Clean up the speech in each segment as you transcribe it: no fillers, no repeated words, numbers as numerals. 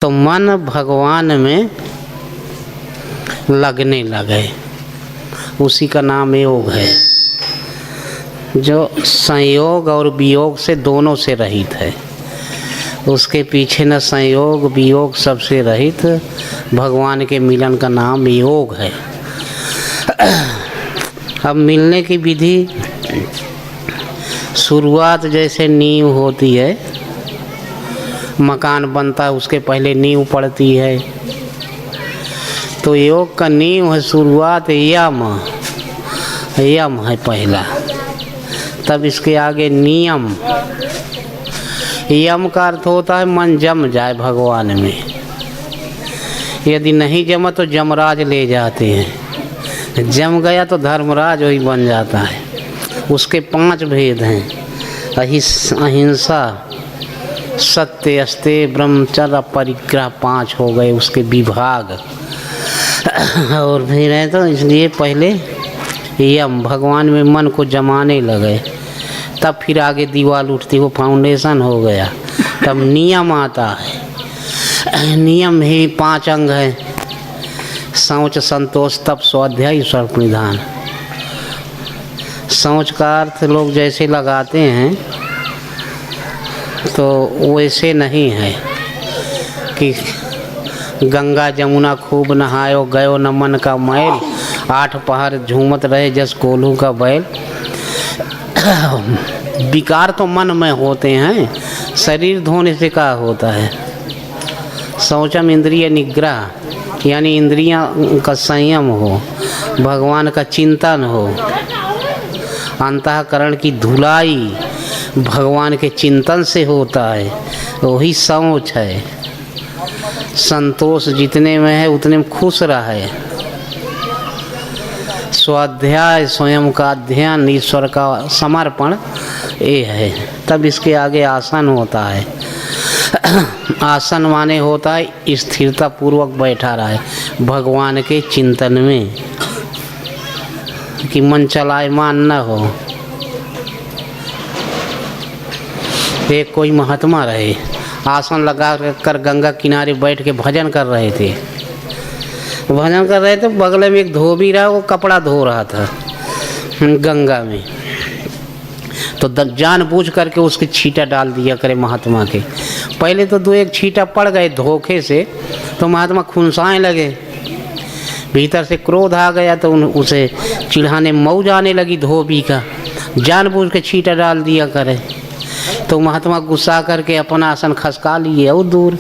तो मन भगवान में लगने लगे, उसी का नाम योग है, जो संयोग और वियोग से दोनों से रहित है। उसके पीछे न संयोग वियोग सबसे रहित भगवान के मिलन का नाम योग है। अब मिलने की विधि, शुरुआत जैसे नींव होती है, मकान बनता है उसके पहले नींव पड़ती है, तो योग का नींव है शुरुआत यम, यम है पहला, तब इसके आगे नियम। यम का अर्थ होता है मन जम जाए भगवान में, यदि नहीं जमा तो जमराज ले जाते हैं, जम गया तो धर्मराज वही बन जाता है। उसके 5 भेद हैं, अहिंसा, सत्य, अस्तेय, ब्रह्मचर्य, परिग्रह, 5 हो गए उसके विभाग। और फिर है तो इसलिए पहले यम, भगवान में मन को जमाने लगे, तब फिर आगे दीवार उठती, वो फाउंडेशन हो गया। तब नियम आता है, नियम ही 5 अंग है, शौच, संतोष, तप, स्वाध्याय, ईश्वर प्रणिधान। शौच का अर्थ लोग जैसे लगाते हैं तो वैसे नहीं है कि गंगा जमुना खूब नहायो गयो न मन का मैल, 8 पहर झूमत रहे जस कोल्हू का बैल। विकार तो मन में होते हैं, शरीर धोने से क्या होता है। शौचम इंद्रिय निग्रह, यानी इंद्रियां का संयम हो, भगवान का चिंतन हो, अंतःकरण की धुलाई भगवान के चिंतन से होता है, वही शौच है। संतोष जितने में है उतने में खुश रहे। स्वाध्याय, स्वयं का अध्ययन, ईश्वर का समर्पण, ये है। तब इसके आगे आसन होता है। आसन माने होता है स्थिरता पूर्वक बैठा रहे भगवान के चिंतन में, कि मन चलायमान न हो। एक कोई महात्मा रहे, आसन लगा कर गंगा किनारे बैठ के भजन कर रहे थे। भजन कर रहे थे, बगल में एक धोबी रहा, वो कपड़ा धो रहा था गंगा में। तो जानबूझ करके उसके छींटा डाल दिया करे महात्मा के। पहले तो 2-1 छींटा पड़ गए धोखे से, तो महात्मा खुनसाने लगे, भीतर से क्रोध आ गया, तो उसे चिढ़ाने मौज आने लगी धोबी का, जानबूझ के छींटा डाल दिया करे। तो महात्मा गुस्सा करके अपना आसन खसका लिए और दूर,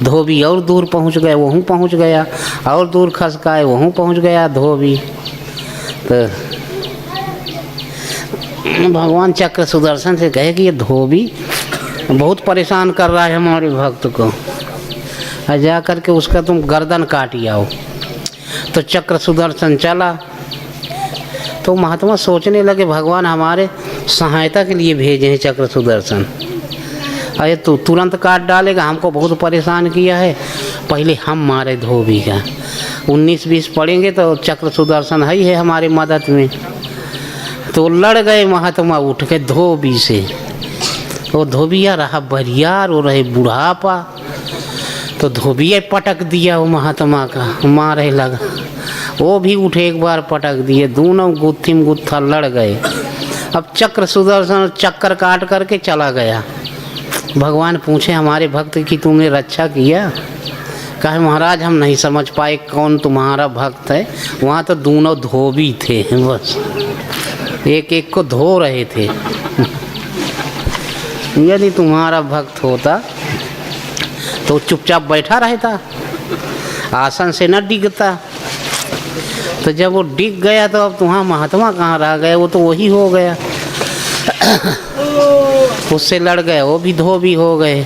धोबी और दूर पहुंच गए, वहीं पहुंच गया, और दूर खसकाए, वहीं पहुंच गया धोबी। तो भगवान चक्र सुदर्शन से कहे कि ये धोबी बहुत परेशान कर रहा है हमारे भक्त को, जा करके उसका तुम गर्दन काट आओ। तो चक्र सुदर्शन चला, तो महात्मा सोचने लगे भगवान हमारे सहायता के लिए भेजे हैं चक्र सुदर्शन। अरे तू तुरंत काट डालेगा, हमको बहुत परेशान किया है, पहले हम मारे धोबी का। 19-20 पड़ेंगे तो चक्र सुदर्शन ही है हमारी मदद में। तो लड़ गए महात्मा उठ के धोबी से। वो धोबिया रहा बरियार, वो रहे बुढ़ापा, तो धोबिया पटक दिया वो महात्मा का, मारे लगा। वो भी उठे, एक बार पटक दिए, दोनों गुत्थी में गुत्था लड़ गए। अब चक्र सुदर्शन चक्कर काट करके चला गया। भगवान पूछे हमारे भक्त की तुमने रक्षा किया? कहे महाराज हम नहीं समझ पाए कौन तुम्हारा भक्त है, वहाँ तो दोनों धोबी थे, बस एक एक को धो रहे थे। यदि तुम्हारा भक्त होता तो चुपचाप बैठा रहता, आसन से न डिगता। तो जब वो डिग गया तो अब तुम्हारा महात्मा कहाँ रह गए, वो तो वही हो गया। उससे लड़ गए, वो भी धोबी हो गए।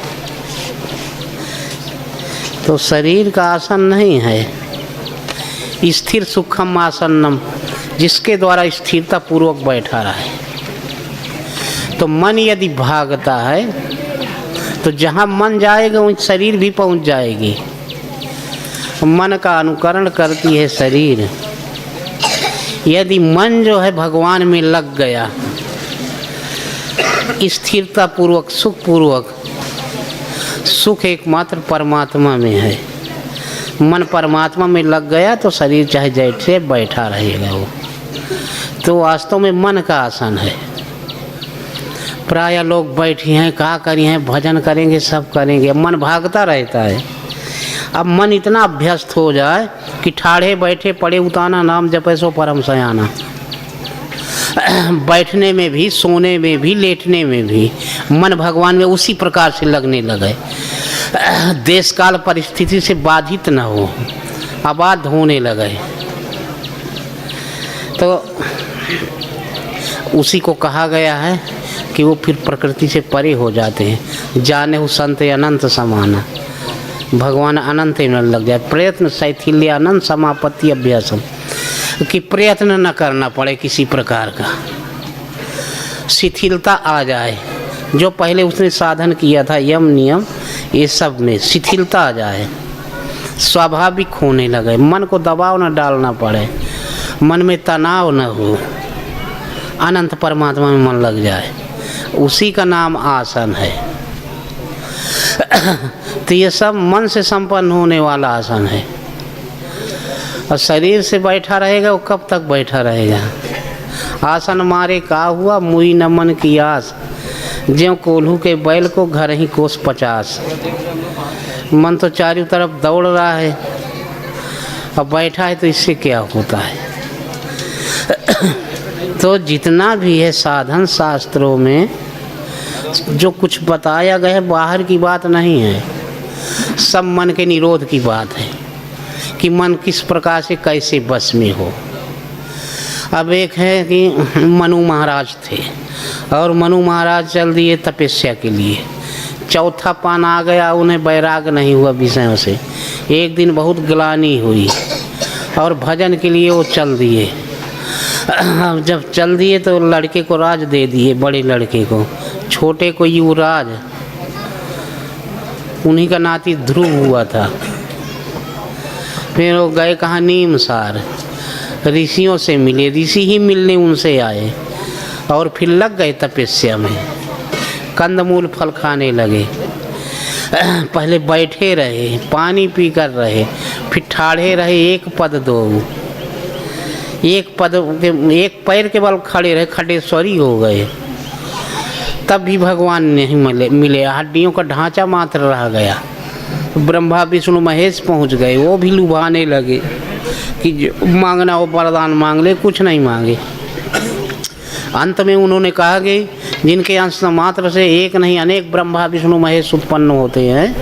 तो शरीर का आसन नहीं है, स्थिर सुखम आसनम, जिसके द्वारा स्थिरता पूर्वक बैठा रहे। तो मन यदि भागता है तो जहाँ मन जाएगा वहीं शरीर भी पहुँच जाएगी। मन का अनुकरण करती है शरीर। यदि मन जो है भगवान में लग गया, स्थिरता पूर्वक, सुख पूर्वक, सुख एकमात्र परमात्मा में है। मन परमात्मा में लग गया तो शरीर चाहे जैसे बैठा रहेगा वो। तो वास्तव में मन का आसन है। प्राय लोग बैठे हैं, क्या करें हैं, भजन करेंगे, सब करेंगे, मन भागता रहता है। अब मन इतना अभ्यस्त हो जाए कि ठाढ़े बैठे पड़े उताना नाम जपे सो परम सयाना। बैठने में भी, सोने में भी, लेटने में भी मन भगवान में उसी प्रकार से लगने लगे। देश काल परिस्थिति से बाधित न हो, आबाद होने लगे। तो उसी को कहा गया है कि वो फिर प्रकृति से परे हो जाते हैं। जाने हो संत अनंत समाना, भगवान अनंत में लग जाए। प्रयत्न शैथिल्य अनंत समापत्ति अभ्यासम, कि प्रयत्न न करना पड़े किसी प्रकार का, शिथिलता आ जाए। जो पहले उसने साधन किया था, यम नियम ये सब में शिथिलता आ जाए, स्वाभाविक होने लगे। मन को दबाव न डालना पड़े, मन में तनाव न हो, अनंत परमात्मा में मन लग जाए, उसी का नाम आसन है। तो ये सब मन से संपन्न होने वाला आसन है। और शरीर से बैठा रहेगा वो कब तक बैठा रहेगा? आसन मारे का हुआ, मुई न मन की आस, ज्यों कोल्हू के बैल को घर ही कोस 50। मन तो चारों तरफ दौड़ रहा है, अब बैठा है तो इससे क्या होता है? तो जितना भी है साधन शास्त्रों में जो कुछ बताया गया है, बाहर की बात नहीं है, सब मन के निरोध की बात है कि मन किस प्रकार से कैसे बस में हो। अब एक है कि मनु महाराज थे और मनु महाराज चल दिए तपस्या के लिए। चौथा पान आ गया, उन्हें वैराग नहीं हुआ विषयों से। एक दिन बहुत ग्लानि हुई और भजन के लिए वो चल दिए। जब चल दिए तो लड़के को राज दे दिए, बड़े लड़के को, छोटे को युवराज। उन्हीं का नाती ध्रुव हुआ था। फिर वो गए कहाँ, नीमसार, ऋषियों से मिले, ऋषि ही मिलने उनसे आए और फिर लग गए तपस्या में, कंदमूल फल खाने लगे। पहले बैठे रहे, पानी पी कर रहे, फिर ठाढ़े रहे, एक पद दो, एक पद, एक पैर के बल खड़े रहे, खडेश्वरी हो गए। तब भी भगवान नहीं मिले, हड्डियों का ढांचा मात्र रह गया। ब्रह्मा विष्णु महेश पहुंच गए, वो भी लुभाने लगे कि जो मांगना हो वरदान मांग ले, कुछ नहीं मांगे। अंत में उन्होंने कहा कि जिनके अंश मात्र से एक नहीं अनेक ब्रह्मा विष्णु महेश उत्पन्न होते हैं,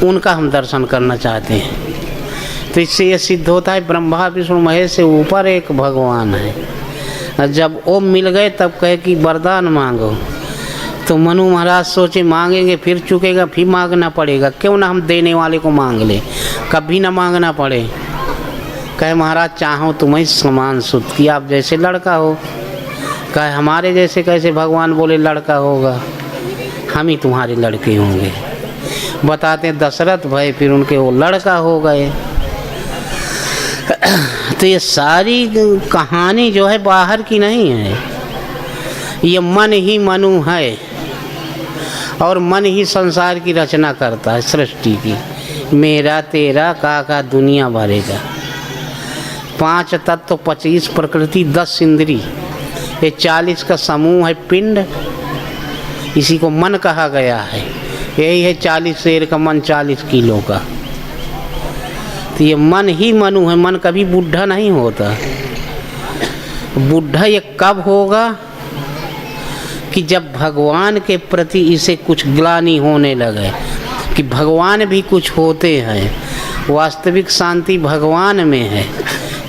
उनका हम दर्शन करना चाहते हैं। तो इससे ये सिद्ध होता है ब्रह्मा विष्णु महेश से ऊपर एक भगवान है। जब वो मिल गए तब कहे कि वरदान मांगो। तो मनु महाराज सोचे मांगेंगे फिर चुकेगा, फिर मांगना पड़ेगा, क्यों ना हम देने वाले को मांग ले, कभी ना मांगना पड़े। कहे महाराज चाहो तुम्हें समान सुत कि आप जैसे लड़का हो। कहे हमारे जैसे कैसे? भगवान बोले लड़का होगा, हम ही तुम्हारे लड़के होंगे। बताते हैं दशरथ भाई, फिर उनके वो लड़का हो गए। तो ये सारी कहानी जो है बाहर की नहीं है, ये मन ही मनु है और मन ही संसार की रचना करता है, सृष्टि की। मेरा तेरा का दुनिया भरेगा। 5 तत्व, 25 प्रकृति, 10 इंद्री, ये 40 का समूह है पिंड। इसी को मन कहा गया है। यही है 40 शेर का मन, 40 किलो का। तो ये मन ही मनु है। मन कभी बुढ़ा नहीं होता। बुढ़ा ये कब होगा कि जब भगवान के प्रति इसे कुछ ग्लानि होने लगे कि भगवान भी कुछ होते हैं, वास्तविक शांति भगवान में है।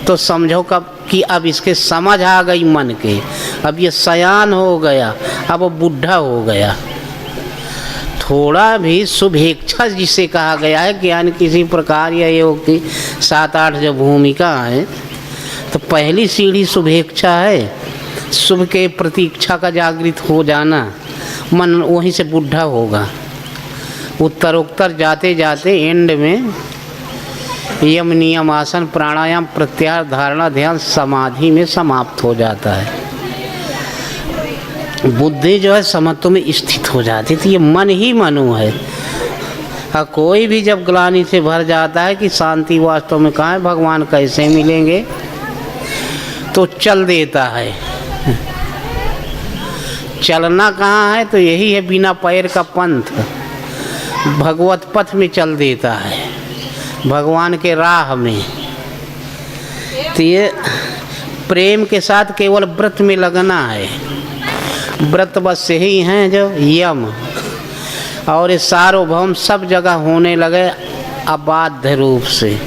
तो समझो कब कि अब इसके समझ आ गई मन के, अब ये सयान हो गया, अब वो बुढ़ा हो गया। थोड़ा भी शुभेच्छा जिसे कहा गया है, ज्ञान किसी प्रकार या योग की 7-8 जो भूमिका है, तो पहली सीढ़ी शुभेच्छा है। शुभ के प्रतीक्षा का जागृत हो जाना, मन वहीं से बुढ़ा होगा। उत्तरोत्तर जाते जाते एंड में यम नियम आसन प्राणायाम प्रत्याहार धारणा ध्यान समाधि में समाप्त हो जाता है। बुद्धि जो है समत्व में स्थित हो जाती थी। ये मन ही मनु है। हाँ, कोई भी जब ग्लानि से भर जाता है कि शांति वास्तव में कहाँ है, भगवान कैसे मिलेंगे, तो चल देता है। चलना कहाँ है, तो यही है बिना पैर का पंथ, भगवत पथ में चल देता है, भगवान के राह में। तो ये प्रेम के साथ केवल व्रत में लगना है। व्रत बस यही हैं जो यम, और ये सार्वभौम सब जगह होने लगे अबाध्य रूप से,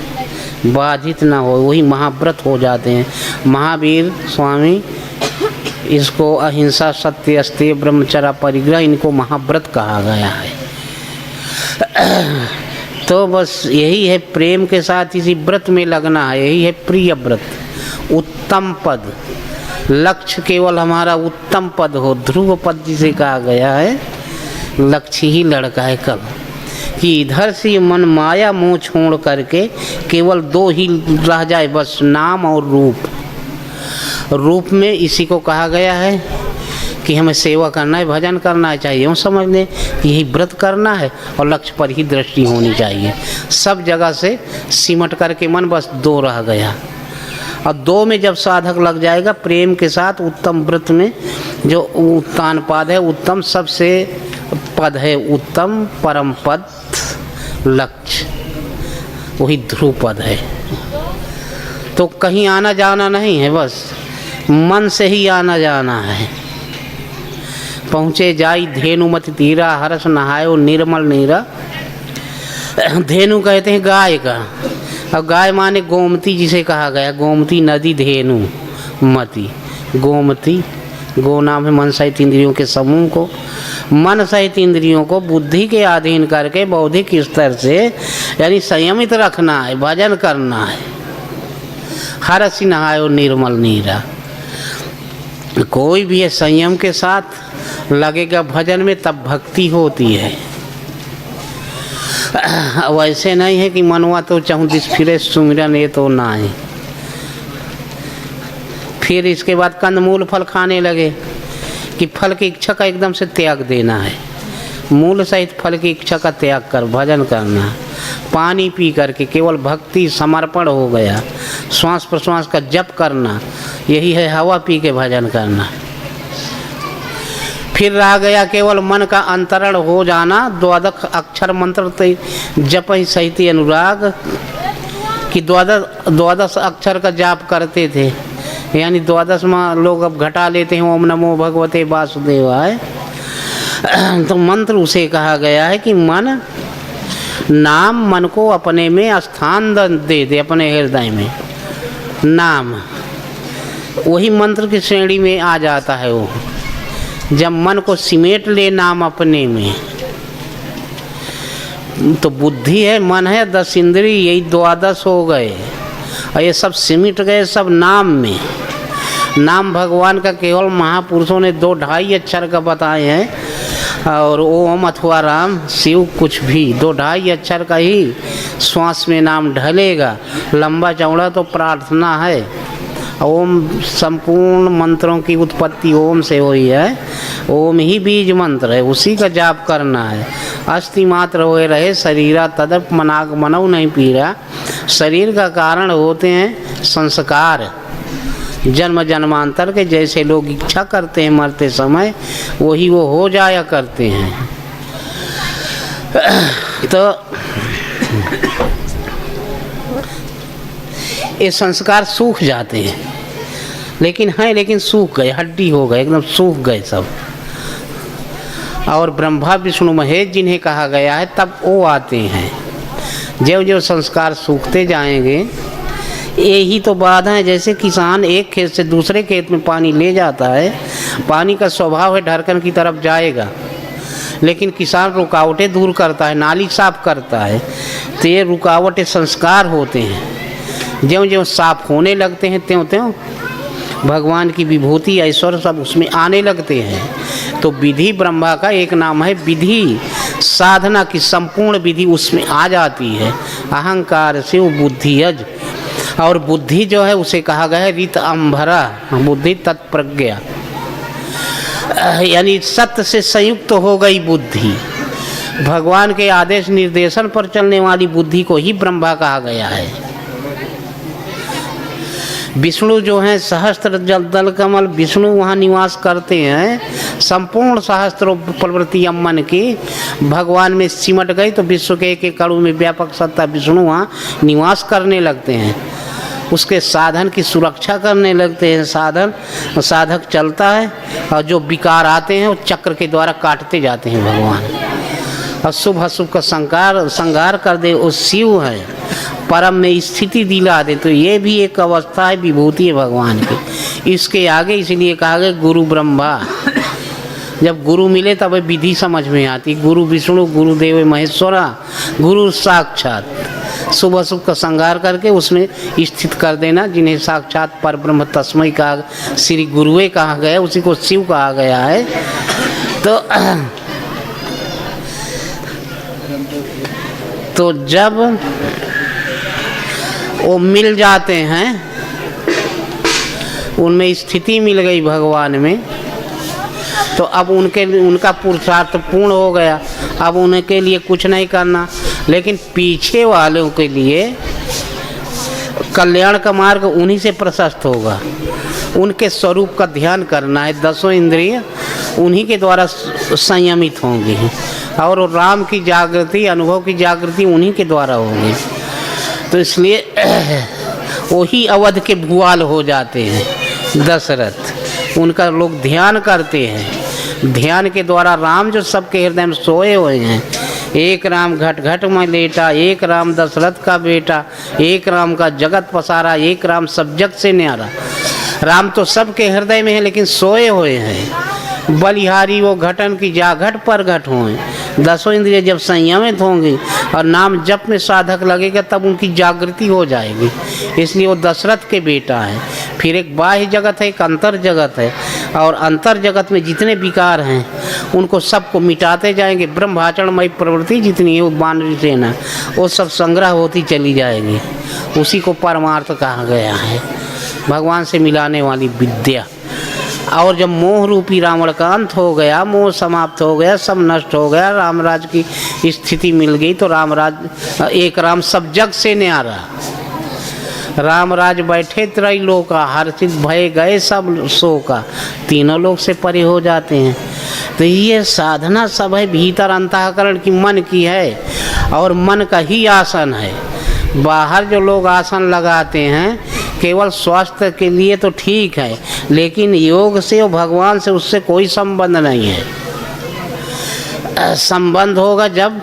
बाधित ना हो, वही महाव्रत हो जाते हैं। महावीर स्वामी इसको अहिंसा, सत्य, अस्तेय, ब्रह्मचर्य, परिग्रह, इनको महाव्रत कहा गया है। तो बस यही है, प्रेम के साथ इसी व्रत में लगना है, यही है प्रिय व्रत, उत्तम पद। लक्ष्य केवल हमारा उत्तम पद हो, ध्रुव पद जिसे कहा गया है, लक्ष्य ही लड़का है कब कि इधर से मन माया मोह छोड़ करके केवल दो ही रह जाए, बस नाम और रूप। रूप में इसी को कहा गया है कि हमें सेवा करना है, भजन करना है, चाहिए यूँ समझ लें कि यही व्रत करना है, और लक्ष्य पर ही दृष्टि होनी चाहिए। सब जगह से सिमट करके मन बस दो रह गया, और दो में जब साधक लग जाएगा प्रेम के साथ, उत्तम व्रत में जो उत्तान पद है, उत्तम सबसे पद है, उत्तम परम पद लक्ष्य, वही ध्रुव पद है। तो कहीं आना जाना नहीं है, बस मन से ही आना जाना है। पहुँचे जाई धेनुमति तीरा, हर्ष नहायो निर्मल नीरा। धेनु कहते हैं गाय का, अब गाय माने गोमती जिसे कहा गया, गोमती नदी, धेनु मति, गोमती, गो नाम है मन सहित इंद्रियों के समूह को, मन सहित इंद्रियों को बुद्धि के अधीन करके बौद्धिक स्तर से यानी संयमित रखना है, भजन करना है। हर्ष नहायो निर्मल नीरा, कोई भी है संयम के साथ लगेगा भजन में, तब भक्ति होती है। वैसे नहीं है कि मनवा तो चाहूँ दिस फिरे सुमिरन, ये तो ना है। फिर इसके बाद कंदमूल फल खाने लगे कि फल की इच्छा का एकदम से त्याग देना है, मूल सहित फल की इच्छा का त्याग कर भजन करना। पानी पी करके केवल भक्ति समर्पण हो गया, श्वास प्रश्वास का जप करना, यही है हवा पी के भजन करना। फिर रह गया केवल मन का अंतरण हो जाना, द्वादश अक्षर मंत्र जप ही सहित अनुराग कि द्वादश अक्षर का जाप करते थे, यानी द्वादश में लोग अब घटा लेते हैं, ओम नमो भगवते वासुदेवाय। तो मंत्र उसे कहा गया है कि मन नाम, मन को अपने में स्थान दे दे, अपने हृदय में नाम, वही मंत्र की श्रेणी में आ जाता है। वो जब मन को सिमेट ले नाम अपने में, तो बुद्धि है, मन है, 10 इंद्रिय, यही द्वादश हो गए, और ये सब सिमट गए सब नाम में। नाम भगवान का केवल महापुरुषों ने 2-2.5 अक्षर का बताए हैं, और ओम अथवा राम शिव कुछ भी 2-2.5 अक्षर का ही श्वास में नाम ढलेगा। लंबा चौड़ा तो प्रार्थना है। ओम संपूर्ण मंत्रों की उत्पत्ति ओम से हुई है, ओम ही बीज मंत्र है, उसी का जाप करना है। अस्थि मात्र होए रहे शरीरा तदप मनाग मनऊ नहीं पीरा। शरीर का कारण होते हैं संस्कार, जन्म जन्मांतर के, जैसे लोग इच्छा करते हैं मरते समय वही वो हो जाया करते हैं। तो ये संस्कार सूख जाते हैं, लेकिन सूख गए, हड्डी हो गए, एकदम सूख गए सब। और ब्रह्मा विष्णु महेश जिन्हें कहा गया है तब वो आते हैं। जो जो संस्कार सूखते जाएंगे, यही तो बात है। जैसे किसान एक खेत से दूसरे खेत में पानी ले जाता है, पानी का स्वभाव है ढरकन की तरफ जाएगा, लेकिन किसान रुकावटें दूर करता है, नाली साफ करता है। तो ये रुकावटें संस्कार होते हैं, ज्यों ज्यों साफ होने लगते हैं त्यों त्यों भगवान की विभूति ऐश्वर्य सब उसमें आने लगते हैं। तो विधि ब्रह्मा का एक नाम है विधि, साधना की संपूर्ण विधि उसमें आ जाती है। अहंकार से वो बुद्धियज, और बुद्धि जो है उसे कहा गया है रित अंभरा, बुद्धि तत्प्रज्ञा, यानी सत्य से संयुक्त हो गई बुद्धि। भगवान के आदेश निर्देशन पर चलने वाली बुद्धि को ही ब्रह्मा कहा गया है। विष्णु जो हैं सहस्त्र जल दल कमल, विष्णु वहाँ निवास करते हैं। संपूर्ण सहस्त्र प्रवृत्ति मन की भगवान में सिमट गई तो विश्व के एक एक कणु में व्यापक सत्ता विष्णु वहाँ निवास करने लगते हैं। उसके साधन की सुरक्षा करने लगते हैं। साधक चलता है और जो विकार आते हैं वो चक्र के द्वारा काटते जाते हैं भगवान। अशुभ अशुभ का संहार कर दे वो शिव है। परम में स्थिति दिला दे तो ये भी एक अवस्था है, विभूति है भगवान की। इसके आगे इसलिए कहा गया गुरु ब्रह्मा। जब गुरु मिले तब विधि समझ में आती। गुरु विष्णु गुरुदेव महेश्वरा, गुरु साक्षात। शुभ अशुभ का संहार करके उसमें स्थित कर देना, जिन्हें साक्षात पर ब्रह्म तस्मै कहा, श्री गुरुए कहा गया, उसी को शिव कहा गया है। तो जब वो मिल जाते हैं, उनमें स्थिति मिल गई भगवान में, तो अब उनका पुरुषार्थ पूर्ण हो गया। अब उनके लिए कुछ नहीं करना, लेकिन पीछे वालों के लिए कल्याण का मार्ग उन्हीं से प्रशस्त होगा। उनके स्वरूप का ध्यान करना है। दसों इंद्रिय उन्हीं के द्वारा संयमित होंगी और राम की जागृति, अनुभव की जागृति उन्हीं के द्वारा होगी। तो इसलिए वही अवध के भुआल हो जाते हैं दशरथ। उनका लोग ध्यान करते हैं। ध्यान के द्वारा राम जो सबके हृदय में सोए हुए हैं, एक राम घट घट में लेटा, एक राम दशरथ का बेटा, एक राम का जगत पसारा, एक राम सब जग से न्यारा। राम तो सबके हृदय में है लेकिन सोए हुए हैं। बलिहारी वो घटन की जाघट पर घट हों। दसों इंद्रिय जब संयमित होंगी और नाम जप में साधक लगेगा तब उनकी जागृति हो जाएगी। इसलिए वो दशरथ के बेटा है। फिर एक बाह्य जगत है, एक अंतर जगत है, और अंतर जगत में जितने विकार हैं उनको सबको मिटाते जाएंगे। ब्रह्माचरणमय प्रवृत्ति जितनी है वो बानरी सेना, वो सब संग्रह होती चली जाएगी। उसी को परमार्थ कहा गया है, भगवान से मिलाने वाली विद्या। और जब मोह रूपी रावण का अंत हो गया, मोह समाप्त हो गया, सब नष्ट हो गया, रामराज की स्थिति मिल गई, तो रामराज एक राम सब जग से न्यारा। रामराज बैठे त्रैलोका, हर्षित भय गए सब शोका। तीनों लोग से परे हो जाते हैं। तो ये साधना सब है भीतर अंतःकरण की, मन की है, और मन का ही आसन है। बाहर जो लोग आसन लगाते हैं केवल स्वास्थ्य के लिए तो ठीक है, लेकिन योग से और भगवान से उससे कोई संबंध नहीं है। संबंध होगा जब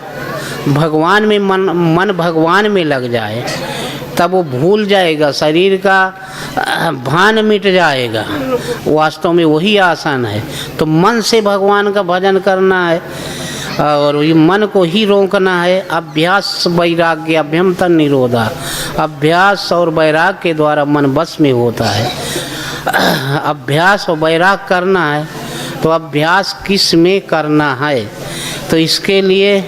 भगवान में मन भगवान में लग जाए, तब वो भूल जाएगा, शरीर का भान मिट जाएगा। वास्तव में वही आसन है। तो मन से भगवान का भजन करना है और ये मन को ही रोकना है। अभ्यास वैराग्य अभ्यम तन निरोधा। अभ्यास और वैराग के द्वारा मन बस में होता है। अभ्यास और वैराग करना है, तो अभ्यास किस में करना है? तो इसके लिए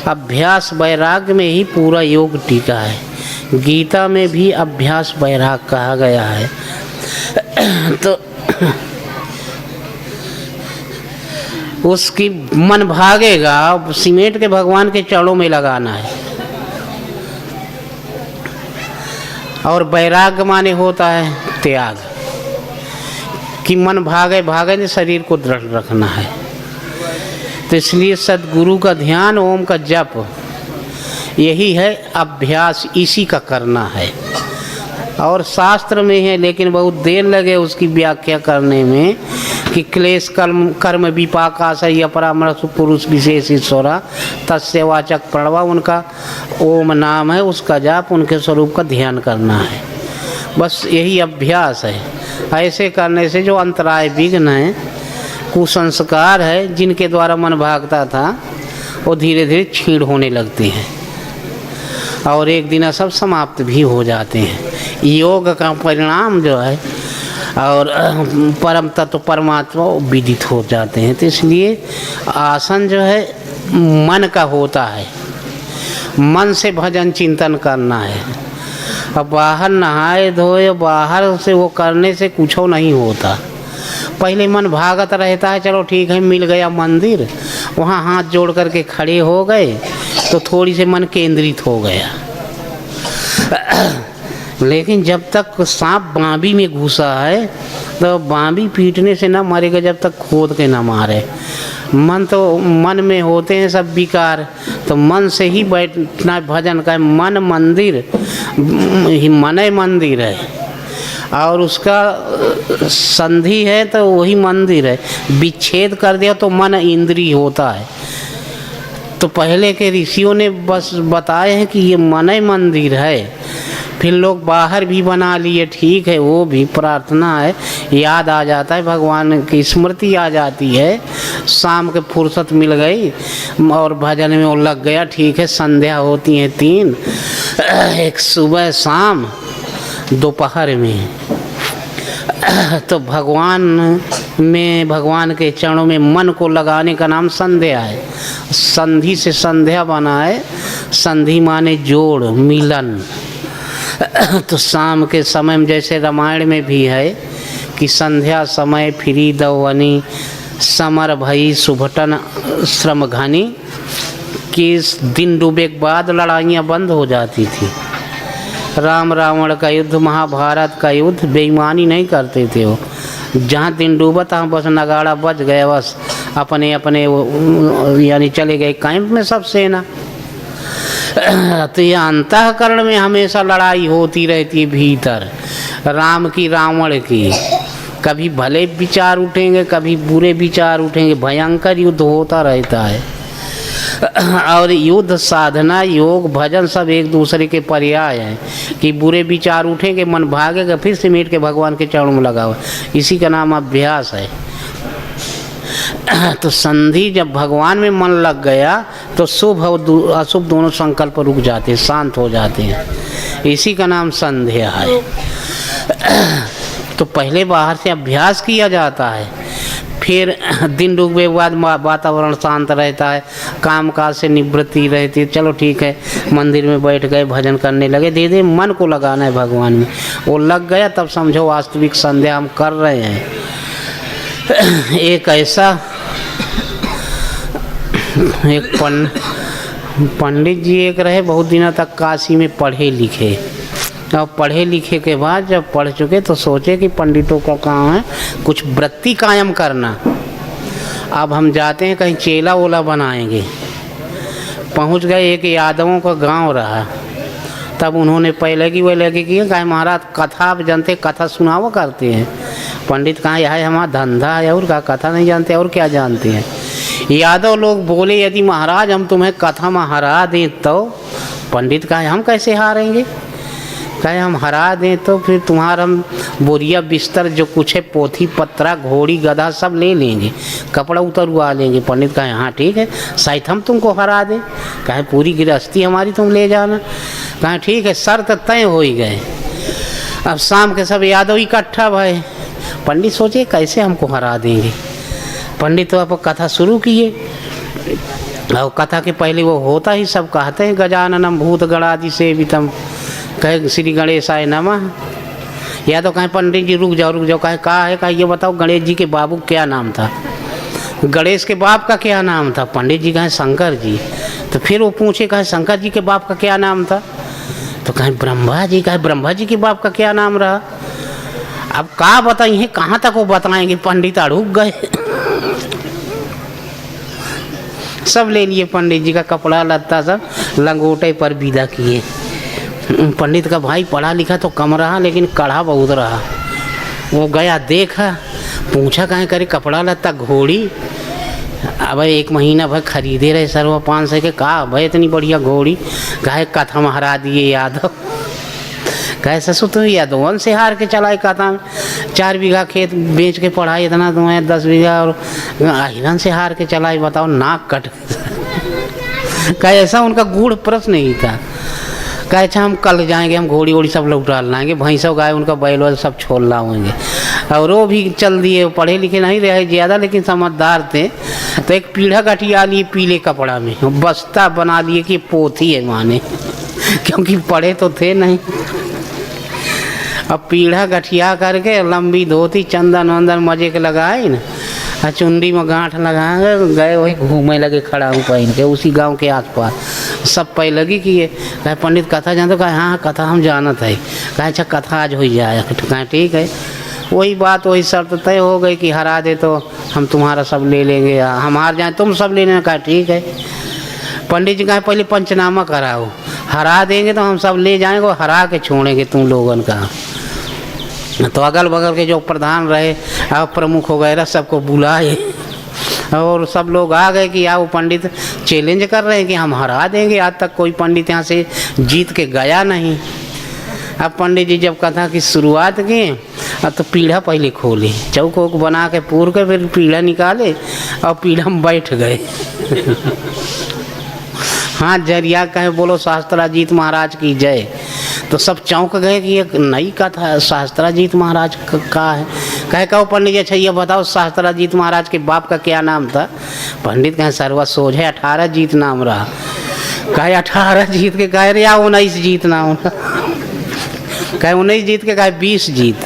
अभ्यास वैराग में ही पूरा योग टीका है। गीता में भी अभ्यास वैराग कहा गया है। तो उसकी मन भागेगा, सीमेंट के भगवान के चरणों में लगाना है। और वैराग्य माने होता है त्याग, कि मन भागे ने शरीर को दृढ़ रखना है। तो इसलिए सद्गुरु का ध्यान, ओम का जप, यही है अभ्यास, इसी का करना है। और शास्त्र में है, लेकिन बहुत देर लगे उसकी व्याख्या करने में, कि क्लेश कर्म विपाकाशय परामर्श पुरुष विशेष ईश्वरा तस्य वाचक प्रणवा, उनका ओम नाम है, उसका जाप, उनके स्वरूप का ध्यान करना है। बस यही अभ्यास है। ऐसे करने से जो अंतराय विघ्न है, कुसंस्कार है, जिनके द्वारा मन भागता था, वो धीरे धीरे क्षीण होने लगते हैं और एक दिन सब समाप्त भी हो जाते हैं। योग का परिणाम जो है और परम तत्व परमात्मा विदित हो जाते हैं। तो इसलिए आसन जो है मन का होता है। मन से भजन चिंतन करना है। अब बाहर नहाए धोए, बाहर से वो करने से कुछ नहीं होता। पहले मन भागत रहता है, चलो ठीक है मिल गया मंदिर, वहाँ हाथ जोड़ करके खड़े हो गए तो थोड़ी से मन केंद्रित हो गया। लेकिन जब तक सांप बांबी में घुसा है तो बांबी पीटने से ना मरेगा जब तक खोद के ना मारे। मन में होते हैं सब विकार, तो मन से ही बैठना भजन का। मन मंदिर, मन मंदिर है और उसका संधि है तो वही मंदिर है। विच्छेद कर दिया तो मन इंद्रिय होता है। तो पहले के ऋषियों ने बस बताए हैं कि ये मन मंदिर है। फिर लोग बाहर भी बना लिए, ठीक है, वो भी प्रार्थना है, याद आ जाता है, भगवान की स्मृति आ जाती है। शाम के फुर्सत मिल गई और भजन में वो लग गया, ठीक है। संध्या होती है 3, एक सुबह शाम दोपहर में। तो भगवान के चरणों में मन को लगाने का नाम संध्या है। संधि से संध्या बना है। संधि माने जोड़, मिलन। तो शाम के समय में जैसे रामायण में भी है कि संध्या समय फिरी दवनी समर भई सुभटन श्रम घनी, कि दिन डूबे के बाद लड़ाइयाँ बंद हो जाती थी। राम रावण का युद्ध, महाभारत का युद्ध, बेईमानी नहीं करते थे वो। जहाँ दिन डूबा तहाँ बस नगाड़ा बज गया, बस अपने अपने यानी चले गए कैंप में सब सेना। तो ये अंतःकरण में हमेशा लड़ाई होती रहती है भीतर, राम की रावण की। कभी भले विचार उठेंगे, कभी बुरे विचार उठेंगे, भयंकर युद्ध होता रहता है। और युद्ध, साधना, योग, भजन सब एक दूसरे के पर्याय हैं कि बुरे विचार उठेंगे, मन भागेगा, फिर से मिट के भगवान के चरणों में लगा हुआ। इसी का नाम अभ्यास है। तो संधि जब भगवान में मन लग गया तो शुभ और अशुभ दोनों संकल्प रुक जाते हैं, शांत हो जाते हैं। इसी का नाम संध्या है। तो पहले बाहर से अभ्यास किया जाता है, फिर दिन डूबे के बाद वातावरण शांत रहता है, काम काज से निवृत्ति रहती है। चलो ठीक है, मंदिर में बैठ गए, भजन करने लगे, धीरे धीरे मन को लगाना है भगवान में। वो लग गया तब समझो वास्तविक संध्या हम कर रहे हैं। एक ऐसा एक पंडित जी एक रहे, बहुत दिनों तक काशी में पढ़े लिखे। और पढ़े लिखे के बाद जब पढ़ चुके तो सोचे कि पंडितों का काम है कुछ वृत्ति कायम करना। अब हम जाते हैं कहीं चेला ओला बनाएंगे। पहुंच गए, एक यादवों का गांव रहा। तब उन्होंने पहले की वह लगे कि कहीं महाराज कथा आप जानते, कथा सुनावा करते हैं। पंडित कहाँ, यह हमारा धंधा है और का कथा नहीं जानते और क्या जानते हैं। यादव लोग बोले यदि महाराज हम तुम्हें कथा में हरा दें तो। पंडित कहे हम कैसे हारेंगे। कहे हम हरा दें तो फिर तुम्हारा हम बोरिया बिस्तर जो कुछ है, पोथी पत्रा, घोड़ी गधा सब ले लेंगे, कपड़ा उतरवा लेंगे। पंडित कहे हाँ ठीक है, शायद हम तुमको हरा दें। कहे पूरी गृहस्थी हमारी तुम ले जाना। कहे ठीक है, शर्त तय हो ही गए। अब शाम के सब यादव इकट्ठा भये। पंडित सोचे कैसे हमको हरा देंगे। पंडित तो अब कथा शुरू किए। और कथा के पहले वो होता ही सब कहते हैं गजाननम भूत गणादि सेवितम, कहे श्री गणेशाय नमः। या तो कहें पंडित जी रुक जाओ, कहे कहा है, कहा ये बताओ गणेश जी के बाबू क्या नाम था। गणेश के बाप का क्या नाम था। पंडित जी कहें शंकर जी। तो फिर वो पूछे कहे शंकर जी के बाप का क्या नाम था। तो कहें ब्रह्मा जी। कहे ब्रह्मा जी के बाप का क्या नाम रहा। अब कहा बताइए, कहाँ तक वो बताएंगे। पंडित अड़ुक गए। सब ले लिए पंडित जी का कपड़ा लत्ता, सब लंगोटे पर विदा किए। पंडित का भाई पढ़ा लिखा तो कम रहा लेकिन कड़ा बहुत रहा। वो गया, देखा, पूछा कहें करे कपड़ा लत्ता, घोड़ी। अब 1 महीना भर खरीदे रहे सर 500 के। कहा भाई इतनी बढ़िया घोड़ी। कहे कथा में हरा दिए यादव। कहे ससुर तुम यादवन से हार के चलाए कथा में। 4 बीघा खेत बेच के पढ़ाई, इतना तुम्हें 10 बीघा और हिरन से हार के चलाए। बताओ नाक कट। कहे ऐसा उनका गूढ़ प्रश्न ही था। कहे अच्छा हम कल जाएंगे, हम घोड़ी वोड़ी सब लौटा लाएंगे, भैंसों गाय उनका बैल वैल सब छोड़ लाएंगे। और वो भी चल दिए। पढ़े लिखे नहीं रहे ज़्यादा लेकिन समझदार थे। तो एक पीढ़ा गठिया लिए पीले कपड़ा में, बस्ता बना लिए कि पोथी है माने, क्योंकि पढ़े तो थे नहीं। अब पीढ़ा गठिया करके लंबी धोती, चंदन वंदन मजे के लगाए न। चुंडी में गांठ लगा गए, वही घूमने लगे खड़ा हूँ पहन के उसी गांव के आसपास। सब पै लगी कि ये कहे पंडित कथा जानते, कहे हाँ कथा हम जानत है। कहे अच्छा कथा आज हो जाए। कहे ठीक है। वही बात वही शर्त तय हो गई कि हरा दे तो हम तुम्हारा सब ले लेंगे, हम हार जाए तुम सब ले लेना। कहा ठीक है। पंडित जी कहे पहले पंचनामा कराओ, हरा देंगे तो हम सब ले जाएंगे और हरा के छोड़ेंगे तुम लोगन का। तो अगल बगल के जो प्रधान रहे और प्रमुख वगैरह सबको बुलाए और सब लोग आ गए कि आओ पंडित चैलेंज कर रहे हैं कि हम हरा देंगे, आज तक कोई पंडित यहाँ से जीत के गया नहीं। अब पंडित जी जब कथा की शुरुआत की तो पीढ़ा पहले खोले, चौक वौक बना के पूर के फिर पीढ़ा निकाले और पीढ़ा में बैठ गए। हाँ जरिया कहे बोलो शास्त्राजीत महाराज की जय। तो सब चौंक गए कि एक नई कथा शास्त्राजीत महाराज का है। कहे कहो पंडित जी अच्छा ये बताओ शास्त्राजीत महाराज के बाप का क्या नाम था। पंडित कहे सर्वा सोझ है 18 जीत नाम रहा। कहे 18 जीत के कहे रे 19 जीत नाम रहा। कहे 19 जीत के कहे 20 जीत,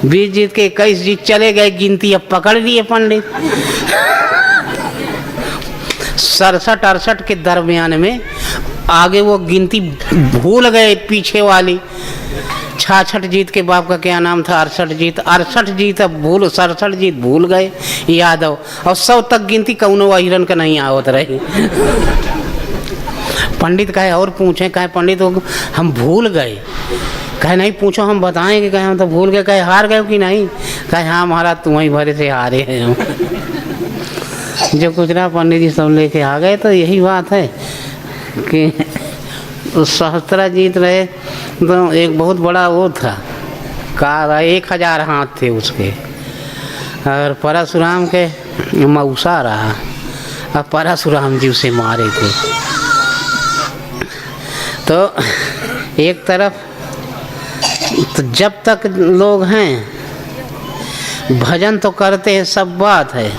20 जीत के 21 जीत चले गए गिनती अब पकड़ लिए पंडित। 67-68 के दरमियान में आगे वो गिनती भूल गए पीछे वाली। 66 जीत के बाप का क्या नाम था 68 जीत, 68 जीत अब भूल 67 जीत भूल गए यादव और 100 तक गिनती कौनो हिरन का नहीं आवत रही। पंडित कहे और पूछे, कहे पंडित हम भूल गए। कहे नहीं पूछो हम बताएंगे। कहे हम तो भूल गए। कहे हार गए कि नहीं। कहे हाँ महाराज तुम्हारी भरे से हारे हैं हम। जो गुजरा पंडित जी सब लेके आ गए। तो यही बात है कि सहस्त्राजीत रहे तो एक बहुत बड़ा वो था कार 1000 हाथ थे उसके। और परशुराम के मऊसा रहा और परशुराम जी उसे मारे थे। तो एक तरफ तो जब तक लोग हैं भजन तो करते हैं सब बात है,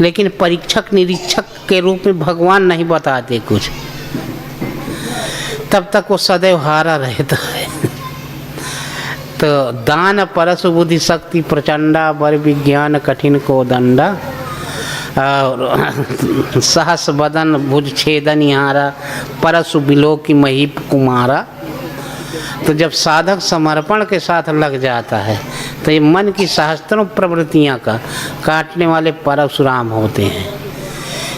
लेकिन परीक्षक निरीक्षक के रूप में भगवान नहीं बताते कुछ, तब तक वो सदैव हारा रहता है। तो दान परशु बुद्धि शक्ति प्रचंडा बर विज्ञान कठिन को दंडा और सहस बदन भुज छेदन यारा परशु बिलो की महीप कुमारा। तो जब साधक समर्पण के साथ लग जाता है तो ये मन की सहस्त्रों प्रवृत्तियां का काटने वाले परशुराम होते हैं।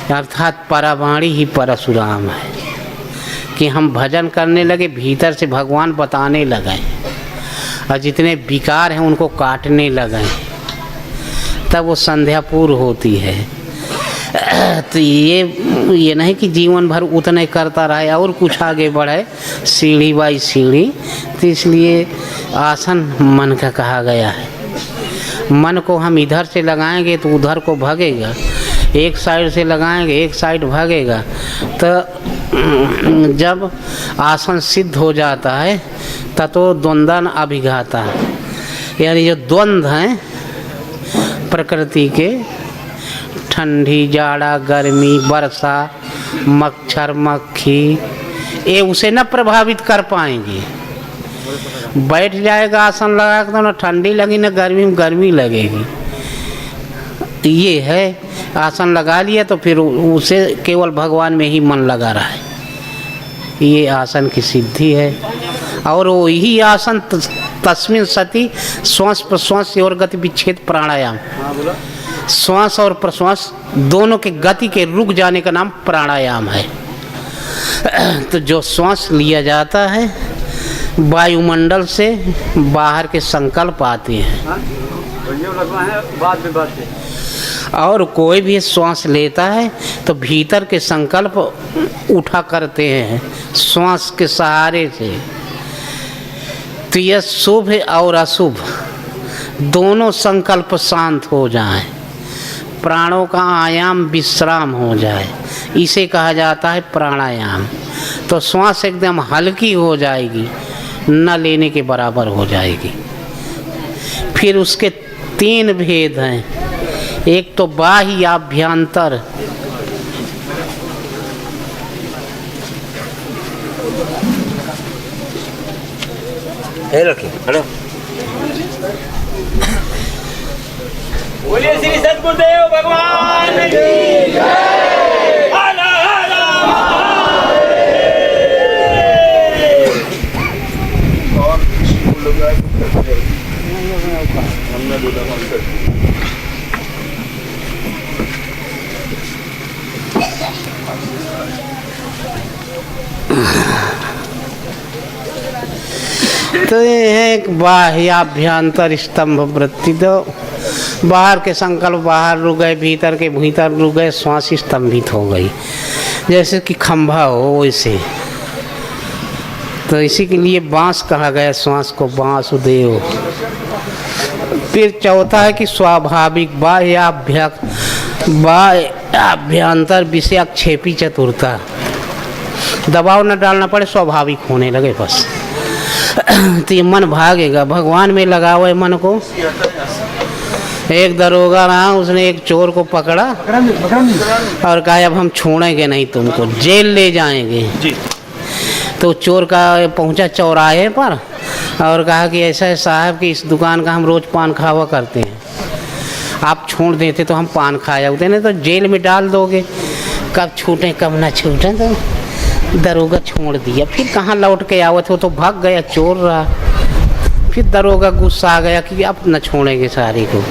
अर्थात परावाणी ही परशुराम है कि हम भजन करने लगे भीतर से भगवान बताने लगे और जितने विकार हैं उनको काटने लगे तब वो संध्या पूर्व होती है। तो ये नहीं कि जीवन भर उतने करता रहे और कुछ आगे बढ़े सीढ़ी बाई सीढ़ी। तो इसलिए आसन मन का कहा गया है। मन को हम इधर से लगाएंगे तो उधर को भागेगा, एक साइड से लगाएंगे एक साइड भागेगा। तो जब आसन सिद्ध हो जाता है ततो द्वंद्वन अभिघाता, यानी जो द्वंद्व हैं प्रकृति के ठंडी जाड़ा गर्मी वर्षा मच्छर मक्खी ये उसे न प्रभावित कर पाएंगे। बैठ जाएगा आसन लगा के तो न ठंडी लगी न गर्मी में गर्मी लगेगी। ये है आसन लगा लिया तो फिर उसे केवल भगवान में ही मन लगा रहा है, ये आसन की सिद्धि है। और वो यही आसन तस्मिन सती श्वास प्रश्वास और गति विच्छेद प्राणायाम, श्वास और प्रश्वास दोनों के गति के रुक जाने का नाम प्राणायाम है। तो जो श्वास लिया जाता है वायुमंडल से बाहर के संकल्प आते हैं और कोई भी श्वास लेता है तो भीतर के संकल्प उठा करते हैं श्वास के सहारे से। तो यह शुभ और अशुभ दोनों संकल्प शांत हो जाएं, प्राणों का आयाम विश्राम हो जाए, इसे कहा जाता है प्राणायाम। तो श्वास एकदम हल्की हो जाएगी, न लेने के बराबर हो जाएगी। फिर उसके 3 भेद हैं, एक तो बाह्य आभ्यंतर, बोलिए श्री सद्गुरुदेव भगवान की जय। हर हर तो ये है एक बाह्याभ्यंतर स्तंभ वृत्ति। तो बाहर के संकल्प बाहर रुक गए, भीतर के भीतर रुक गए, श्वास स्तंभित हो गई, जैसे कि खंभा हो वैसे। तो इसी के लिए बांस कहा गया, श्वास को बांसुदेव। फिर चौथा है कि स्वाभाविक बाह्याभ्यंतर विषयाक्षेपी चतुरता। दबाव न डालना पड़े, स्वाभाविक होने लगे बस। तो ये मन भागेगा, भगवान में लगा हुआ है मन को। एक दरोगा रहा, उसने एक चोर को पकड़ा और कहा अब हम छोड़ेंगे नहीं तुमको, जेल ले जाएंगे जी। तो चोर का पहुंचा चौराहे पर और कहा कि ऐसा है साहब कि इस दुकान का हम रोज पान खावा करते हैं, आप छोड़ देते तो हम पान खाया होते, नहीं तो जेल में डाल दोगे, कब छूटें कब ना छूटें। तो दरोगा छोड़ दिया। फिर कहाँ लौट के आवत हो, तो भाग गया, चोर रहा। फिर दरोगा गुस्सा आ गया कि अब न छोड़ेंगे सारे को।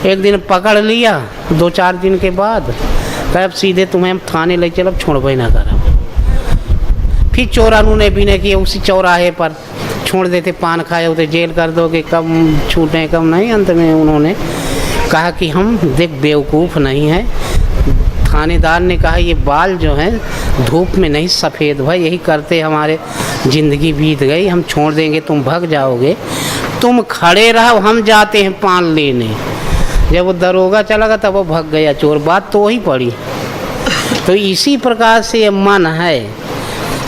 एक दिन पकड़ लिया, 2-4 दिन के बाद कहा अब सीधे तुम्हें हम थाने ले चलो, छोड़बे ना करा। फिर चोरानू ने भी नहीं किया, उसी चौराहे पर छोड़ देते, पान खाए होते, जेल कर दोगे, कब छूटें कब नहीं। अंत में उन्होंने कहा कि हम देख बेवकूफ़ नहीं है। थानेदार ने कहा ये बाल जो हैं धूप में नहीं सफ़ेद भाई, यही करते हमारे ज़िंदगी बीत गई, हम छोड़ देंगे, तुम भाग जाओगे, तुम खड़े रहो, हम जाते हैं पान लेने। जब वो दरोगा चला गया तब वो भाग गया चोर, बात तो वही पड़ी। तो इसी प्रकार से ये मन है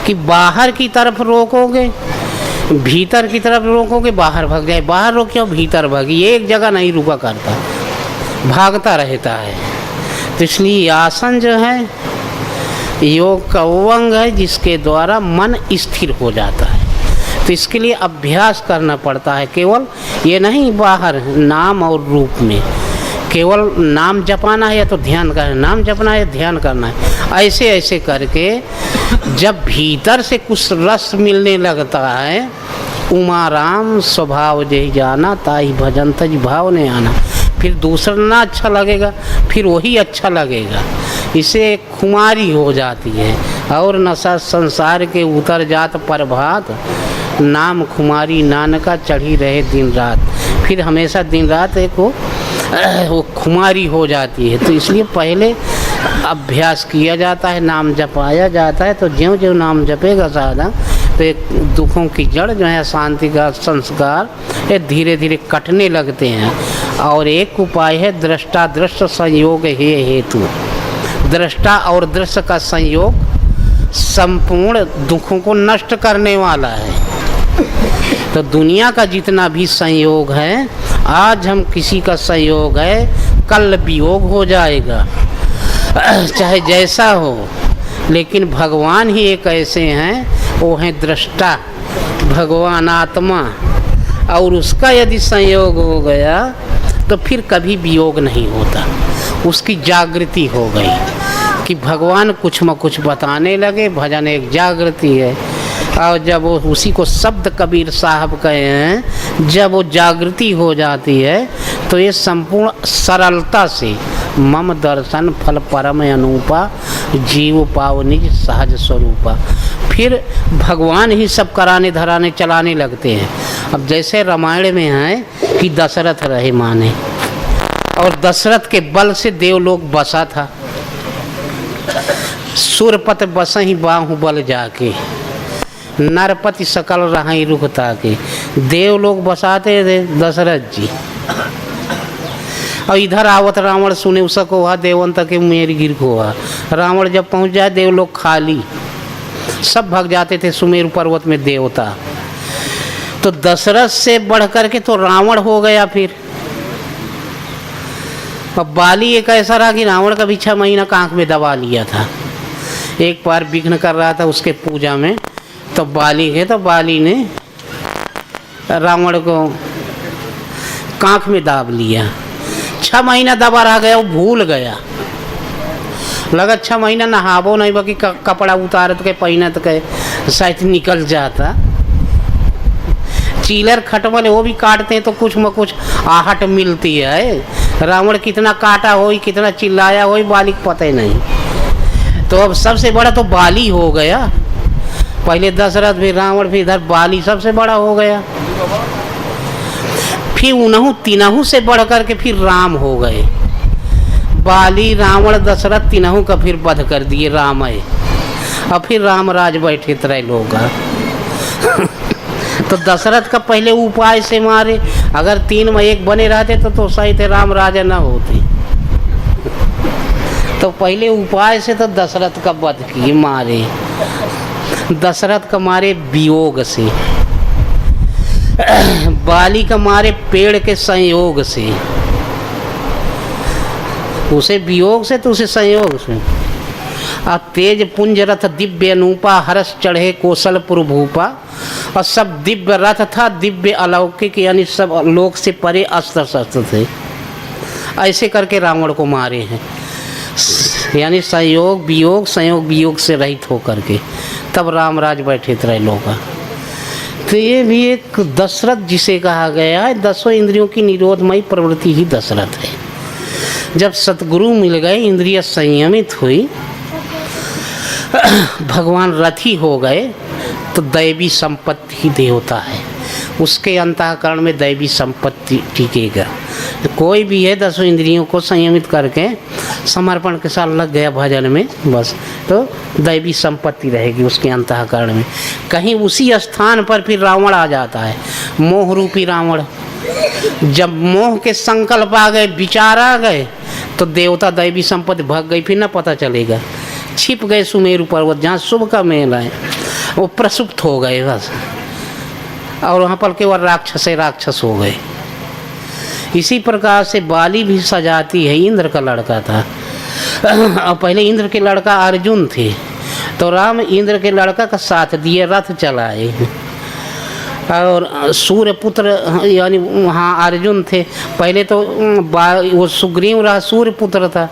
कि बाहर की तरफ रोकोगे, भीतर की तरफ रोकोगे, बाहर भाग जाए, बाहर रोके भीतर भागी, एक जगह नहीं रुका करता, भागता रहता है। तो इसलिए आसन जो है योग का वो अंग है जिसके द्वारा मन स्थिर हो जाता है। तो इसके लिए अभ्यास करना पड़ता है, केवल ये नहीं बाहर नाम और रूप में केवल नाम जपाना है या तो ध्यान करना, नाम जपना है ध्यान करना है। ऐसे ऐसे करके जब भीतर से कुछ रस मिलने लगता है, उमा राम स्वभाव जय जाना ताई भजन तज भाव ने आना, फिर दूसरा ना अच्छा लगेगा, फिर वही अच्छा लगेगा। इसे खुमारी हो जाती है और नशा संसार के उतर जात प्रभात, नाम खुमारी नानका चढ़ी रहे दिन रात। फिर हमेशा दिन रात एक वो खुमारी हो जाती है। तो इसलिए पहले अभ्यास किया जाता है, नाम जपाया जाता है। तो ज्यों ज्यों नाम जपेगा साधक, तो एक दुखों की जड़ जो है शांति का संस्कार ये धीरे धीरे कटने लगते हैं। और एक उपाय है दृष्टा दृश्य संयोग हे हेतु। दृष्टा और दृश्य का संयोग संपूर्ण दुखों को नष्ट करने वाला है। तो दुनिया का जितना भी संयोग है, आज हम किसी का संयोग है, कल वियोग हो जाएगा, चाहे जैसा हो। लेकिन भगवान ही एक ऐसे हैं, वो हैं दृष्टा, भगवान आत्मा। और उसका यदि संयोग हो गया तो फिर कभी वियोग नहीं होता। उसकी जागृति हो गई कि भगवान कुछ न कुछ बताने लगे, भजन एक जागृति है। और जब वो उसी को शब्द कबीर साहब कहे हैं, जब वो जागृति हो जाती है तो ये संपूर्ण सरलता से मम दर्शन फल परम अनूपा, जीव पाव निज सहज स्वरूपा। फिर भगवान ही सब कराने धराने चलाने लगते हैं। अब जैसे रामायण में है कि दशरथ रहे माने, और दशरथ के बल से देवलोक बसा था। सुरपत बसहि बाहुबल जाके, नरपति सकल रहाई रुकता के। देवलोक बसाते थे दशरथ जी। और इधर आवत रावण सुने उसको हुआ देवंत के मेरी गिर को हुआ। रावण जब पहुंच जाए देवलोक खाली, सब भाग जाते थे सुमेरु पर्वत में देवता। तो दशरथ से बढ़ करके तो रावण हो गया। फिर अब बाली एक ऐसा रहा कि रावण का भी 6 महीना कांख में दबा लिया था। एक बार विघ्न कर रहा था उसके पूजा में, तो बाली ने रावण को कांख में दाब लिया। 6 महीना दबा रह गया, वो भूल गया। लगा 6 महीना नहाबो नहीं, बाकी कपड़ा उतारत के पहनत के शायद निकल जाता। चीलर खटमल वो भी काटते हैं तो कुछ म कुछ आहट मिलती है। रावण कितना काटा हो, कितना चिल्लाया हो, बाली को पता ही नहीं। तो अब सबसे बड़ा तो बाली हो गया। पहले दशरथ, फिर रावण, फिर इधर बाली सबसे बड़ा हो गया। फिर उनहु तीनहु से बढ़ करके फिर राम हो गए। बाली, रावण, दशरथ तीनहु का फिर वध कर दिए राम है। अब फिर राम राज बैठे त्रय लोग। तो दशरथ का पहले उपाय से मारे, अगर 3 में 1 बने रहते तो शायद राम राजा न होते। तो पहले उपाय से तो दशरथ का वध किए, मारे। दशरथ का मारे वियोग से, बाली का मारे पेड़ के संयोग से। उसे वियोग से तो उसे संयोग से। और तेज पुंज रथ दिव्य अनूपा, हर्ष चढ़े कौशलपुर भूपा। और सब दिव्य रथ था, दिव्य अलौकिक, यानी सब लोक से परे अस्त्र शस्त्र थे। ऐसे करके रावण को मारे हैं, यानी संयोग वियोग, संयोग वियोग से रहित होकर के तब रामराज बैठे त्रय लोग। तो ये भी एक दशरथ जिसे कहा गया है, 10 इंद्रियों की निरोधमयी प्रवृत्ति ही दशरथ है। जब सतगुरु मिल गए, इंद्रिय संयमित हुई, भगवान रथी हो गए, तो दैवी संपत्ति ही देवता है। उसके अंतःकरण में दैवी संपत्ति टिकेगा। कोई भी है 10 इंद्रियों को संयमित करके समर्पण के साथ लग गया भजन में, बस तो दैवी संपत्ति रहेगी उसके अंतःकरण में। कहीं उसी स्थान पर फिर रावण आ जाता है, मोह रूपी रावण। जब मोह के संकल्प आ गए, विचार आ गए, तो देवता दैवी संपत्ति भाग गई, फिर न पता चलेगा। छिप गए सुमेरु पर्वत, जहाँ शुभ का मेला है, वो प्रसुप्त हो गए बस। और वहाँ पर केवल राक्षस हो गए। इसी प्रकार से बाली भी सजाती है, इंद्र का लड़का था। और पहले इंद्र के लड़का अर्जुन थे, तो राम इंद्र के लड़का का साथ दिए, रथ चलाए। और सूर्य पुत्र यानी वहाँ अर्जुन थे। पहले तो वो सुग्रीव रहा, सूर्य पुत्र था,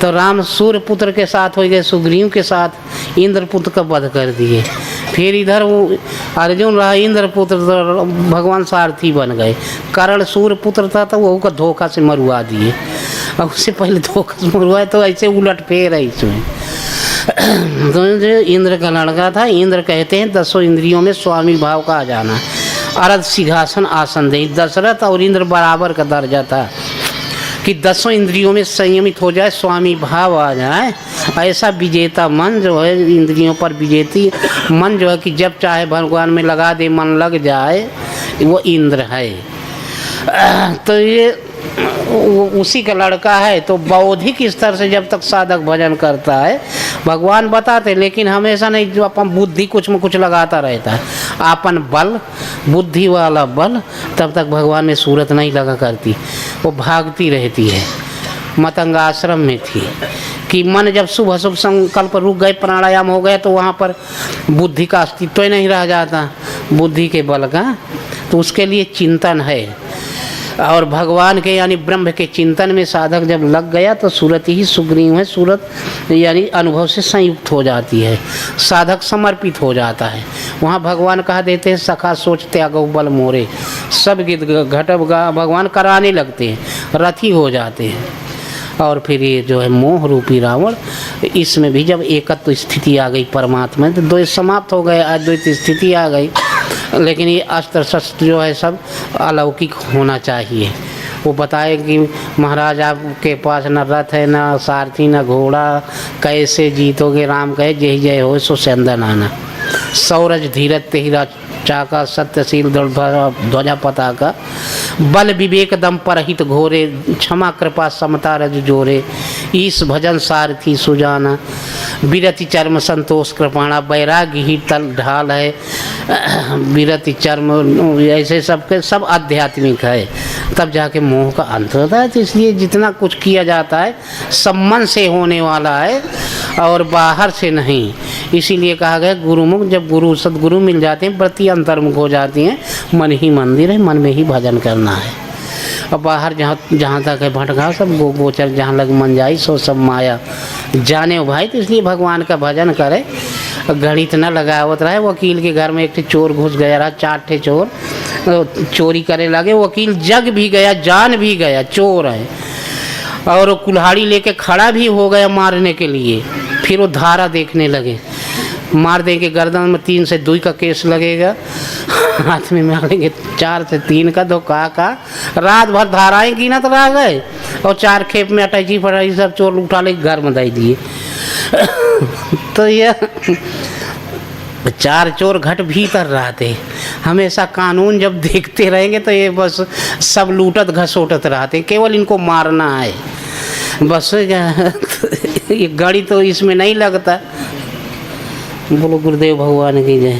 तो राम सूर्य पुत्र के साथ हो गए, सुग्रीव के साथ इंद्र पुत्र का वध कर दिए। फिर इधर वो अर्जुन रहा इंद्र पुत्र, तो भगवान सारथी बन गए। कर्ण सूर्य पुत्र था, तो वो का धोखा से मरवा दिए। और उससे पहले धोखा से मरवाए, तो ऐसे उलट फेर है इसमें। तो जो इंद्र का लड़का था, इंद्र कहते हैं 10 इंद्रियों में स्वामी भाव का आ जाना। अरध सिंहासन आसन दे, दशरथ और इंद्र बराबर का दर्जा था कि 10 इंद्रियों में संयमित हो जाए, स्वामी भाव आ जाए। ऐसा विजेता मन जो है, इंद्रियों पर विजेती मन जो है, कि जब चाहे भगवान में लगा दे, मन लग जाए, वो इंद्र है। तो ये उसी का लड़का है। तो बौद्धिक स्तर से जब तक साधक भजन करता है, भगवान बताते, लेकिन हमेशा नहीं, जो अपन बुद्धि कुछ में कुछ लगाता रहता है, अपन बल, बुद्धि वाला बल, तब तक भगवान में सूरत नहीं लगा करती, वो भागती रहती है। मतंग आश्रम में थी कि मन जब शुभ अशुभ संकल्प रुक गए, प्राणायाम हो गया, तो वहाँ पर बुद्धि का अस्तित्व ही नहीं रह जाता, बुद्धि के बल का। तो उसके लिए चिंतन है, और भगवान के यानी ब्रह्म के चिंतन में साधक जब लग गया, तो सूरत ही सुग्रीव है। सूरत यानी अनुभव से संयुक्त हो जाती है, साधक समर्पित हो जाता है। वहाँ भगवान कह देते हैं, सखा सोच त्यागो बल मोरे, सब गीत घटब गा भगवान कराने लगते हैं, रथी हो जाते हैं। और फिर ये जो है मोह रूपी रावण, इसमें भी जब एकत्व स्थिति आ गई परमात्मा, तो द्वैत समाप्त हो गए, अद्वैत स्थिति आ गई। लेकिन ये अस्त्र शस्त्र जो है सब अलौकिक होना चाहिए। वो बताए कि महाराज आपके पास न रथ है, न सारथी, न घोड़ा, कैसे जीतोगे? राम कहे, जय जय हो सो चंदन आना, सौरज धीरज तेहिरा चाका, सत्यशील ध्वजा पताका, बल विवेक दम परहित घोरे, क्षमा कृपा समता रज जोरे, ईश भजन सारथी सुजाना, विरति चर्म संतोष कृपाणा, वैराग्य ही तल ढाल है, विरति चर्म, ऐसे सबके सब आध्यात्मिक है। तब जाके मोह का अंत होता है। तो इसलिए जितना कुछ किया जाता है सब मन से होने वाला है और बाहर से नहीं। इसीलिए कहा गया गुरुमुख, जब गुरु सदगुरु मिल जाते हैं, प्रति अंतर्मुख हो जाती हैं। मन ही मंदिर है, मन में ही भजन करना है। और बाहर जहाँ जहाँ तक है भटका सब गोचर, जहाँ लग मन जाई सो सब माया जाने भाई। तो इसलिए भगवान का भजन करे, गणित न लगावत रहे। वकील के घर में एक चोर घुस गया रहा, 4 ठे चोर चोरी करे लगे। वकील जग भी गया, जान भी गया, चोर है, और कुल्हाड़ी लेके खड़ा भी हो गया मारने के लिए। फिर वो धारा देखने लगे, मार देंगे गर्दन में 3 से 2 का केस लगेगा, हाथ में मारेंगे 4 से 3 का, धोखा का। रात भर धाराएं गिनत रह गए और 4 खेप में अटैची फटाई सब चोर उठा ले घर में दे दिए। तो ये 4 चोर घट भीतर रहते। हमेशा कानून जब देखते रहेंगे तो ये बस सब लूटत घसोटत रहते, केवल इनको मारना है बस। ये गाड़ी तो इसमें नहीं लगता। बोलो गुरुदेव भगवान की जय।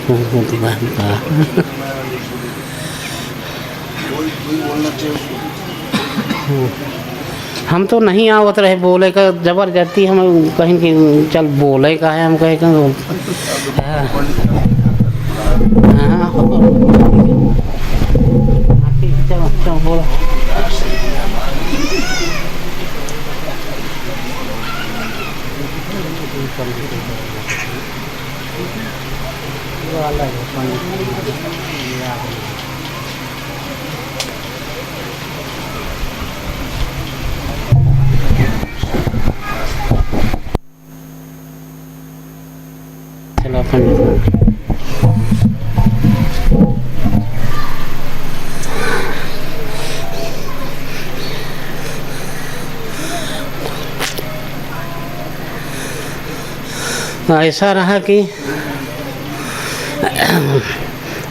हम तो नहीं आवत रहे बोले का जबरदस्ती, हम कहीं कि चल बोले का है, हम कहे बोलो। चलो पंडित ऐसा रहा कि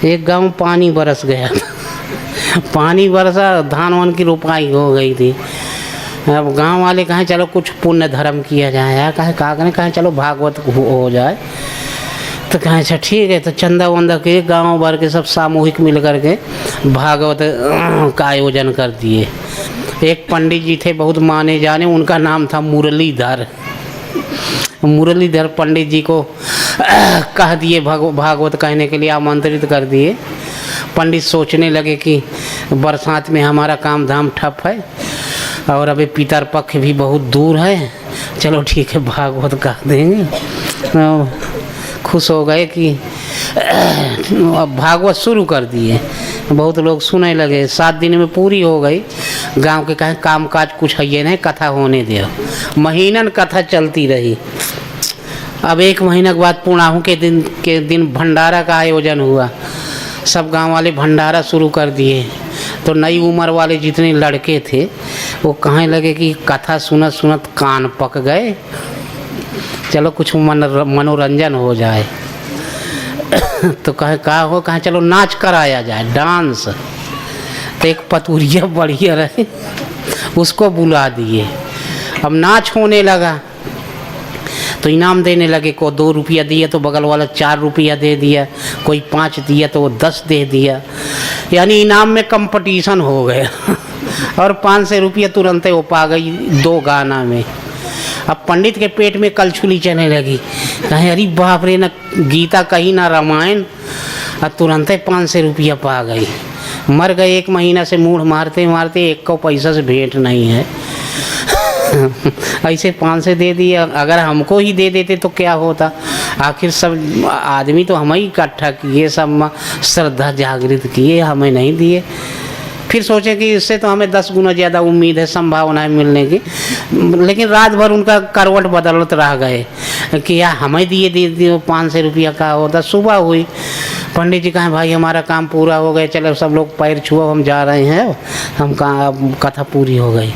एक गांव पानी बरस गया था। पानी बरसा, धान वान की रोपाई हो गई थी। अब गांव वाले कहें चलो कुछ पुण्य धर्म किया जाए, या कहें का करें, कहें चलो भागवत हो जाए। तो कहें अच्छा ठीक है। तो चंदा वंदा के गांव भर के सब सामूहिक मिल करके भागवत का आयोजन कर दिए। एक पंडित जी थे बहुत माने जाने, उनका नाम था मुरलीधर। मुरलीधर पंडित जी को कह दिए भागवत कहने के लिए, आमंत्रित कर दिए। पंडित सोचने लगे कि बरसात में हमारा काम धाम ठप है और अभी पितर पक्ष भी बहुत दूर है, चलो ठीक है भागवत कह देंगे। खुश हो गए कि अब भागवत शुरू कर दिए। बहुत लोग सुनने लगे। 7 दिन में पूरी हो गई। गांव के कहें काम काज कुछ है ये नहीं, कथा होने दो। महीनन कथा चलती रही। अब 1 महीने के बाद पूर्णाहु के दिन भंडारा का आयोजन हुआ। सब गांव वाले भंडारा शुरू कर दिए। तो नई उम्र वाले जितने लड़के थे वो कहने लगे कि कथा सुनत सुनत कान पक गए, चलो कुछ मनोरंजन हो जाए। तो कहे चलो नाच कराया जाए, डांस। तो एक पतुरिया बढ़िया रहे, उसको बुला दिए। अब नाच होने लगा तो इनाम देने लगे। को 2 रुपया दिया तो बगल वाला 4 रुपया दे दिया, कोई 5 दिया तो वो 10 दे दिया, यानी इनाम में कंपटीशन हो गया। और 500 रुपया तुरंत वो पा गई 2 गाना में। अब पंडित के पेट में कलछुली चलने लगी। कहे अरे बाप रे, ना गीता कही ना रामायण, और तुरंत 500 रुपया पा गई। मर गए 1 महीना से मूढ़ मारते मारते, 1 को पैसा से भेंट नहीं है। ऐसे 500 दे दिए। अगर हमको ही दे देते तो क्या होता। आखिर सब आदमी तो हम ही इकट्ठा किए, सब श्रद्धा जागृत किए, हमें नहीं दिए। फिर सोचे कि इससे तो हमें 10 गुना ज़्यादा उम्मीद है, संभावना है मिलने की। लेकिन रात भर उनका करवट बदलत रह गए कि यार हमें दिए 500 रुपया का होता। सुबह हुई, पंडित जी कहें भाई हमारा काम पूरा हो गया, चलो सब लोग पैर छुओ, हम जा रहे हैं, हम कथा पूरी हो गई।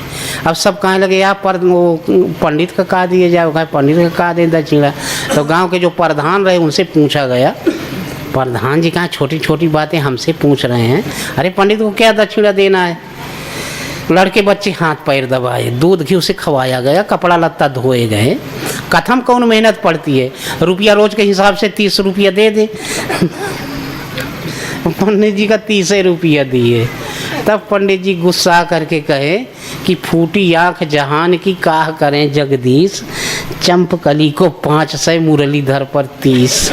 अब सब कहने लगे यार वो पंडित का कहा दिए जाए, कहा पंडित का कहा दे दक्षिणा। तो गांव के जो प्रधान रहे उनसे पूछा गया। प्रधान जी कहाँ छोटी छोटी बातें हमसे पूछ रहे हैं, अरे पंडित को क्या दक्षिणा देना है। लड़के बच्चे हाथ पैर दबाए, दूध घी उसे खवाया गया, कपड़ा लत्ता धोए गए। कथा में कौन मेहनत पड़ती है, रुपया रोज के हिसाब से 30 रुपया दे दे। पंडित जी का 30 रुपया दिए। तब पंडित जी गुस्सा करके कहे कि फूटी आँख जहान की काह करें जगदीश, चंपकली को 500 मुरलीधर पर 30।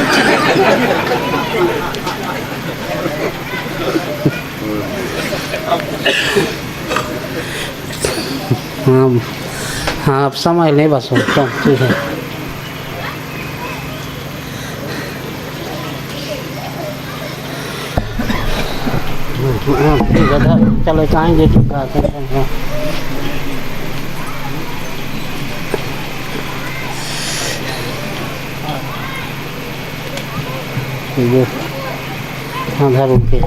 हाँ हाँ, अब समय नहीं बस तो ठीक है। हाँ ठीक है, चलो चाहेंगे हाँ। ये हाँ घर उनके